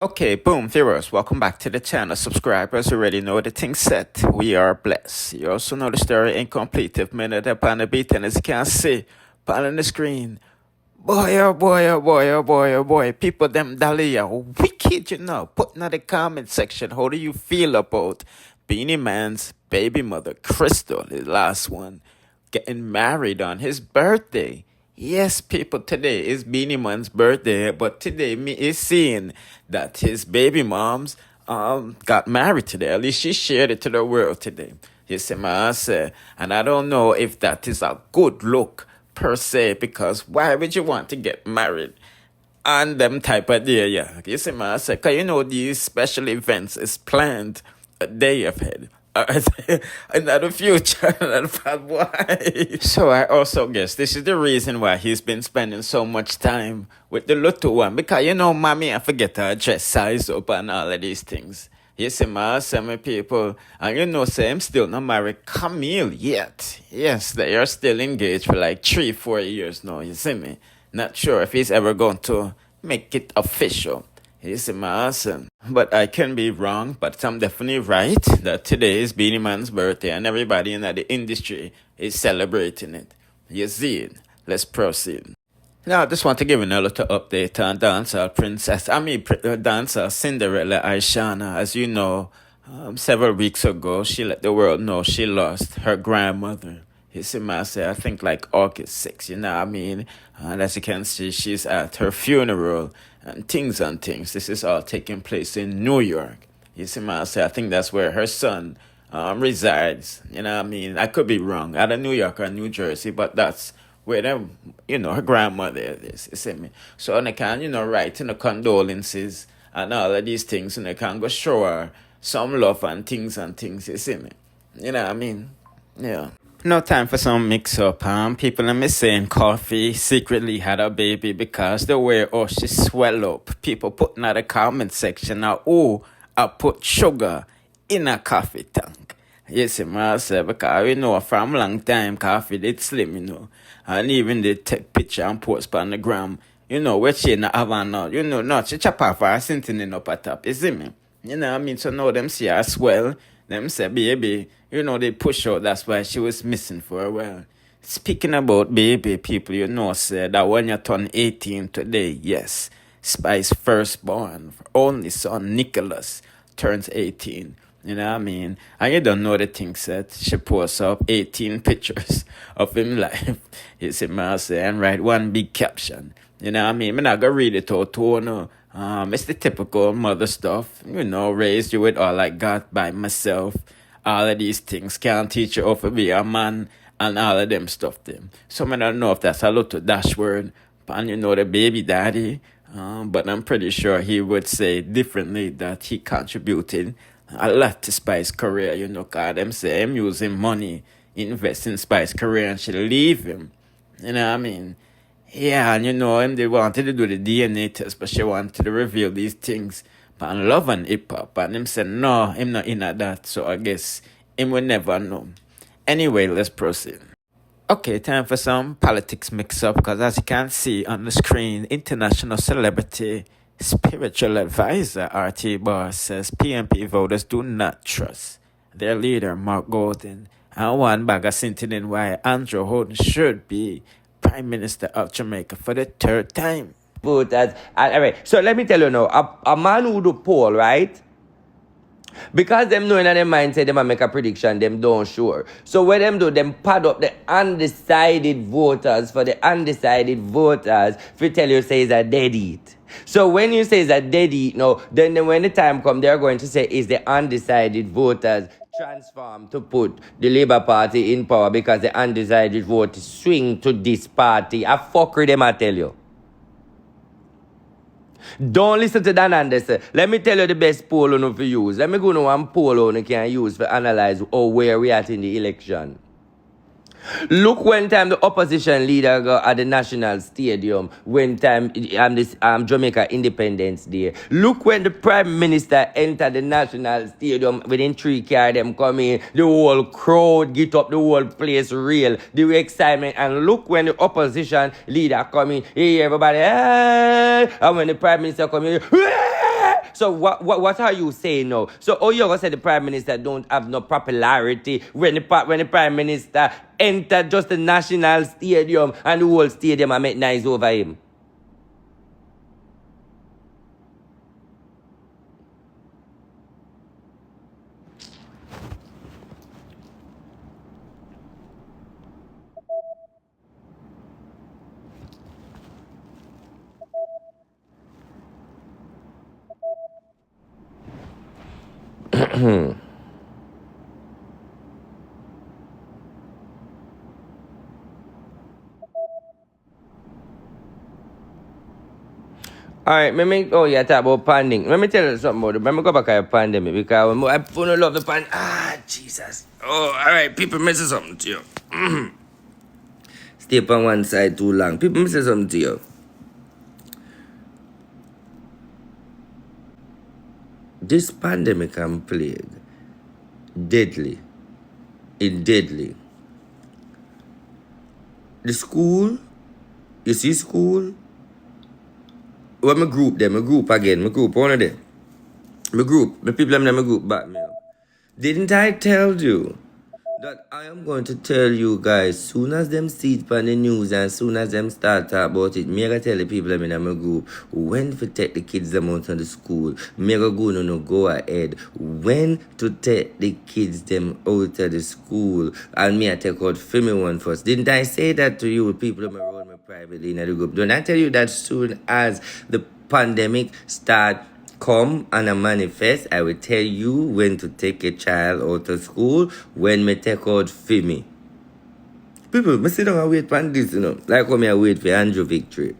Okay, boom, viewers, welcome back to the channel. Subscribers already know the thing set. We are blessed. You also know the story incomplete. If minute upon the beat, and as you can see, on the screen. Boy, oh boy, oh boy, oh boy, oh boy. People, them dolly are wicked, you know. Put in the comment section, how do you feel about Beenie Man's baby mother, Crystal, the last one, getting married on his birthday? Yes, people, today is Beenie Man's birthday, but today me is seeing that his baby moms got married today. At least she shared it to the world today. You see my say, and I don't know if that is a good look per se, because why would you want to get married on them type of day? Yeah, you see my say, because you know these special events is planned a day ahead. In the future, why? So I also guess this is the reason why he's been spending so much time with the little one, because you know, mommy, I forget her dress size up and all of these things. You see, some people, and you know, say I'm still not married Camille yet. Yes, they are still engaged for like 3-4 years now. You see me? Not sure if he's ever going to make it official. He's awesome. But I can be wrong, but I'm definitely right that today is Beenie Man's birthday and everybody in the industry is celebrating it. You see it? Let's proceed. Now, I just want to give you a little update on Dancehall Dancehall Cinderella Aishana. As you know, several weeks ago, she let the world know she lost her grandmother. You see, I think like August 6th, you know what I mean? And as you can see, she's at her funeral and things. This is all taking place in New York. You see, I think that's where her son resides. You know what I mean? I could be wrong. Either New York or New Jersey, but that's where them, her grandmother is. You see me? So they can, write, condolences and all of these things, and they can go show her some love and things, you see me? You know what I mean? Yeah. No time for some mix-up, people are saying Koffee secretly had a baby because the way she swell up. People putting out the comment section now, I put sugar in a coffee tank. Yes, myself, because we know from long time Koffee did slim, and even they take picture and post on the gram, where she not have now, not she chop off her something up at top, you see me? You know what I mean? So now them see her swell. Them say, baby, they push out. That's why she was missing for a while. Speaking about baby, people, say that when you turn 18 today, yes, Spice's firstborn, only son, Nicholas, turns 18. You know what I mean? And you don't know the thing set. She posts up 18 pictures of him life. You see me say, and write one big caption. You know what I mean? I'm not going to read it out to no. It's the typical mother stuff. Raised you with all I got by myself. All of these things. Can't teach you how to be a man and all of them stuff them. So I don't know if that's a little dashword. And the baby daddy. But I'm pretty sure he would say differently that he contributed a lot to Spice's career, because them say him using money, invest in Spice's career and she leave him. You know what I mean? Yeah, and him, they wanted to do the DNA test, but she wanted to reveal these things on love and hip-hop. And him said, no, him not in at that. So I guess him will never know. Anyway, let's proceed. Okay, time for some politics mix-up, because as you can see on the screen, international celebrity spiritual advisor RT Barr says PNP voters do not trust their leader, Mark Gordon, and one bag of sentiment why Andrew Holden should be Prime Minister of Jamaica for the third time. Voters, all right. So let me tell you now, a man who do poll, right? Because them knowing in their mind say them make a prediction, them don't sure. So what them do, them pad up the undecided voters for the undecided voters if you tell you say it's a dead eat. So when you say it's a dead eat, no, then when the time comes, they're going to say is the undecided voters transform to put the Labour Party in power because the undecided voters swing to this party. I fuckery them, I tell you. Don't listen to that Anderson. Let me tell you the best poll on to use. Let me go to one poll on you can use for analyze where we at in the election. Look when time the opposition leader go at the National Stadium when time this Jamaica Independence Day. Look when the Prime Minister entered the National Stadium within 3 cars them come in, the whole crowd get up, the whole place real, the excitement. And look when the opposition leader come in, hey everybody, hey! And when the Prime Minister come in, hey! So what are you saying now? So oh, you're gonna say the Prime Minister don't have no popularity when the Prime Minister entered just the National Stadium and the whole stadium and make nice over him? Alright, oh yeah, talk about pandemic. Let me tell you something about it. Let me go back to the pandemic because I don't love the pandemic. Ah, Jesus. Oh, alright, people messing something to you. Stay up on one side too long. People messing something to you. This pandemic and plague, deadly. It's deadly. The school, you see school? Well, my group again, one of them. My people in my group back me up. Didn't I tell you that I am going to tell you guys, soon as them see it on the news and soon as them start talk about it, me gonna tell the people in my group when to take the kids them out of the school. Me gonna go ahead when to take the kids them out of the school and me I take out for me one first. Didn't I say that to you people in my road me privately in the group? Don't I tell you that soon as the pandemic start come and I manifest, I will tell you when to take a child out of school, when me take out for me. People, me sit down and wait for this, Like how me I wait for Andrew victory,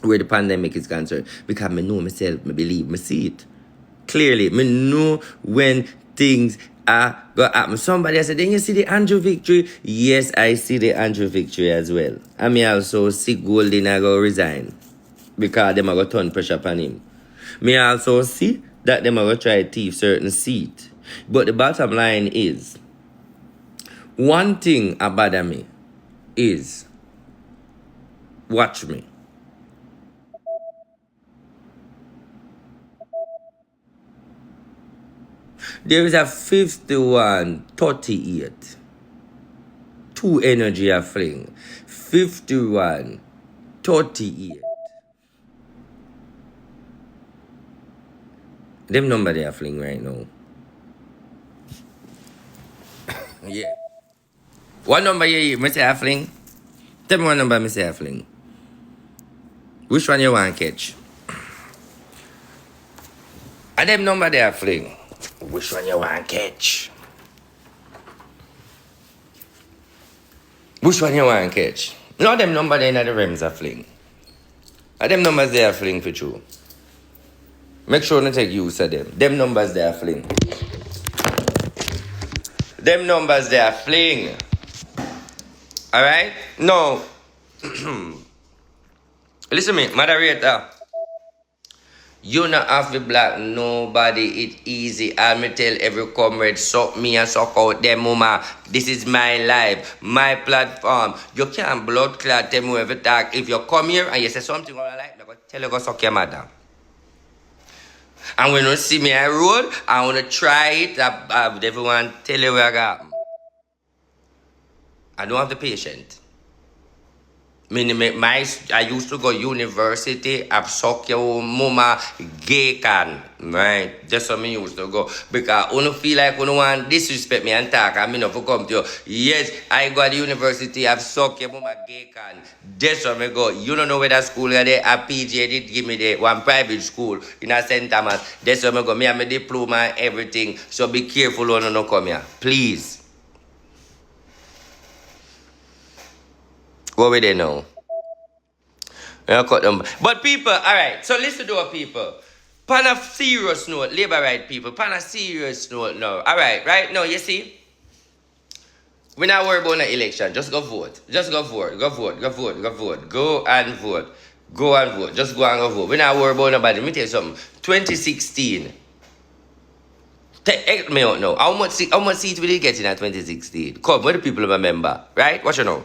where the pandemic is concerned. Because me know myself, me believe, me see it. Clearly, me know when things are going to happen. Somebody said, then you see the Andrew victory? Yes, I see the Andrew victory as well. And me also see Golden I go resign. Because them are going to turn pressure upon him. Me also see that them are going to try to thief certain seat. But the bottom line is, one thing about me is, watch me. There is a 51-38. Two energy are fling. 51-38. Them number they are fling right now. Yeah. What number you me say I fling? Tell me what number me say I fling. Which one you want to catch? And them number they are fling. Which one you want to catch? Which one you want to catch? No, them number they in the rims are fling. And them numbers they are fling for you. Make sure you take use of them. Them numbers they are fling. Them numbers they are fling. Alright? No. Listen to me, moderator. You not have to black nobody. It easy. I me tell every comrade, suck me and suck out them mama. This is my life, my platform. You can't blood clot them whoever talk. If you come here and you say something I like, I go tell you go suck your mother. And when you see me on road, I want to try it. Everyone tell you where I got. I don't have the patience. I used to go university. I've sucked your mama gay can. Right? That's what I used to go. Because I don't feel like I don't want disrespect me and talk. I mean, if I come to you. Yes, I go to university. I've sucked your mama gay can. That's what I go. You don't know where that school is there. A PJ did give me the one private school in a St. Thomas. That's what I go. Me have my diploma and everything. So be careful when you don't come here. Please. What we they know? Cut them. But people, alright, so listen to our people. Pan a serious note, labor right people, pan a serious note now. Alright, right now, you see? We're not worried about the election. Just go vote. Just go vote. Go vote. Go vote. Go vote. Go and vote. Go and vote. Just go and go vote. We're not worried about nobody. Let me tell you something. 2016. Help me out now. How much seats we did get in 2016? Come, where the people remember, right? What you know?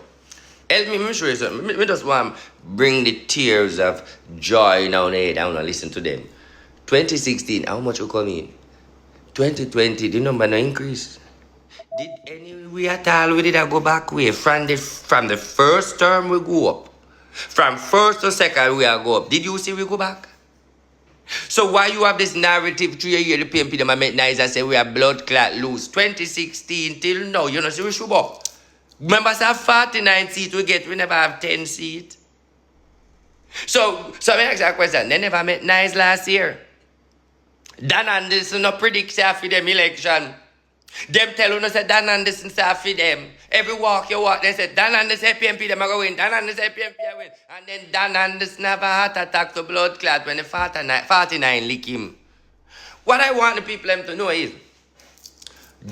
Help me, let me show you something. I just want to bring the tears of joy down here. I want to listen to them. 2016, how much you come in? 2020, the number no increase. Did any we at all we did I go back way from the first term we go up. From first to second we are go up. Did you see we go back? So why you have this narrative 3 years the PMP them make nice and say we are blood clot loose 2016 till now, you know, see we should up. Remember say 49 seats we get, we never have 10 seats. So I ask that question, they never met nice last year. Dan Anderson no predict for them election. Them tell you say Dan Anderson for them. Every walk you walk, they say Dan Anderson PMP them are going win. Dan Anderson PMP win. And then Dan Anderson have a heart attack to blood clot when the 49 lick him. What I want the people them to know is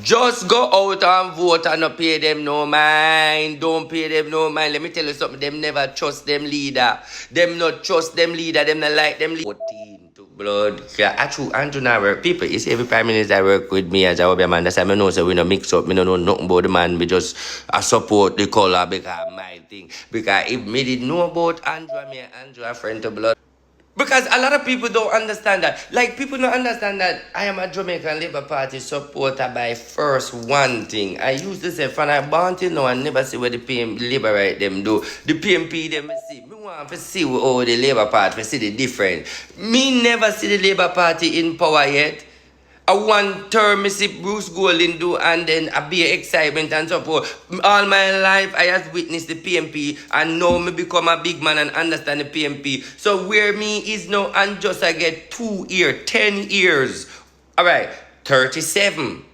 just go out and vote and not pay them no mind. Don't pay them no mind. Let me tell you something. Them never trust them leader. Them not trust them leader. Them not like them leader. 14 to blood. Yeah, actually, Andrew now work. People, you see every prime minister work with me as a hobby man. That's why I know so we no mix up. Me no know nothing about the man. We just support the color because my thing. Because if me did know about Andrew, me and Andrew a friend to blood. Because a lot of people don't understand that. Like, people don't understand that I am a Jamaican Labour Party supporter by first one thing. I used to say, from I born till now, I never see what the PM liberate them do. The PMP them see. Me want to see how the Labour Party see the difference. Me never see the Labour Party in power yet. A one term, I see Bruce Golding do, and then a be excitement and so forth. All my life, I have witnessed the PMP, and now me become a big man and understand the PMP. So where me is now, and just I get 2 years, 10 years. All right, 37.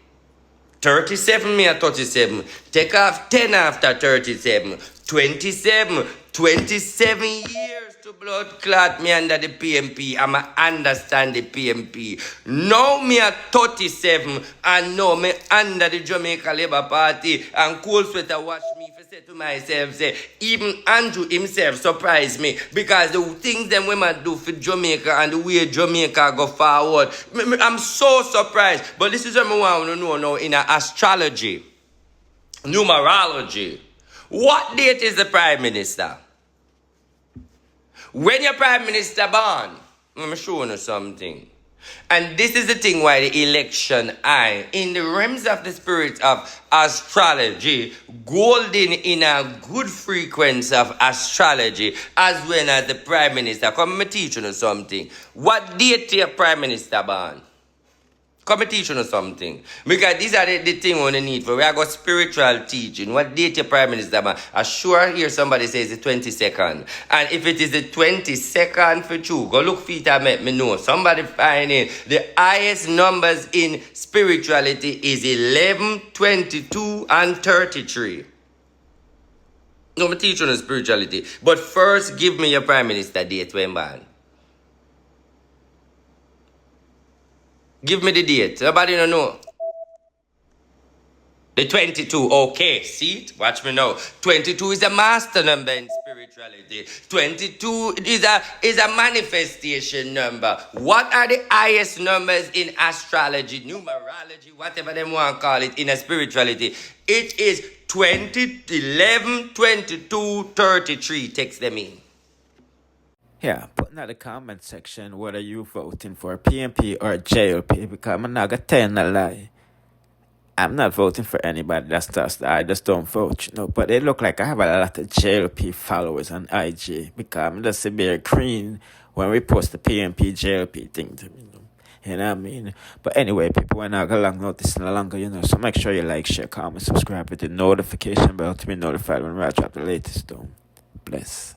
37 me at 37. Take off 10 after 37. 27. 27 years to blood clot me under the PMP. I'ma understand the PMP. Now me at 37 and now me under the Jamaica Labour Party and cool sweater watch me for say to myself, say, even Andrew himself surprised me because the things them women do for Jamaica and the way Jamaica go forward. I'm so surprised. But this is what I want to know now in astrology, numerology. What date is the Prime Minister? When your Prime Minister born, I'm showing you something. And this is the thing why the election in the realms of the spirit of astrology, golden in a good frequency of astrology, as well as the Prime Minister. Come and teach you something. What date your Prime Minister born? Come and teach you something. Because these are the things we need for. We are got spiritual teaching. What date your Prime Minister, man? I sure hear somebody says the 22nd. And if it is the 22nd for you, go look for it and let me know. Somebody find it. The highest numbers in spirituality is 11, 22, and 33. No, I'm teaching you spirituality. But first, give me your Prime Minister date when born. Give me the date. Nobody don't know. The 22. Okay, see it? Watch me now. 22 is a master number in spirituality. 22 is a manifestation number. What are the highest numbers in astrology, numerology, whatever they want to call it, in a spirituality? It is 20, 11, 22, 33. Text them in. Yeah, put in the comment section whether you voting for PMP or JLP, because I'm not gonna tell you a lie. I'm not voting for anybody. I just don't vote, But it look like I have a lot of JLP followers on IG because I'm just a very green when we post the PMP JLP thing to me, You know what I mean? But anyway, people, when I go long notice no longer, So make sure you like, share, comment, subscribe with the notification bell to be notified when I drop the latest. Bless.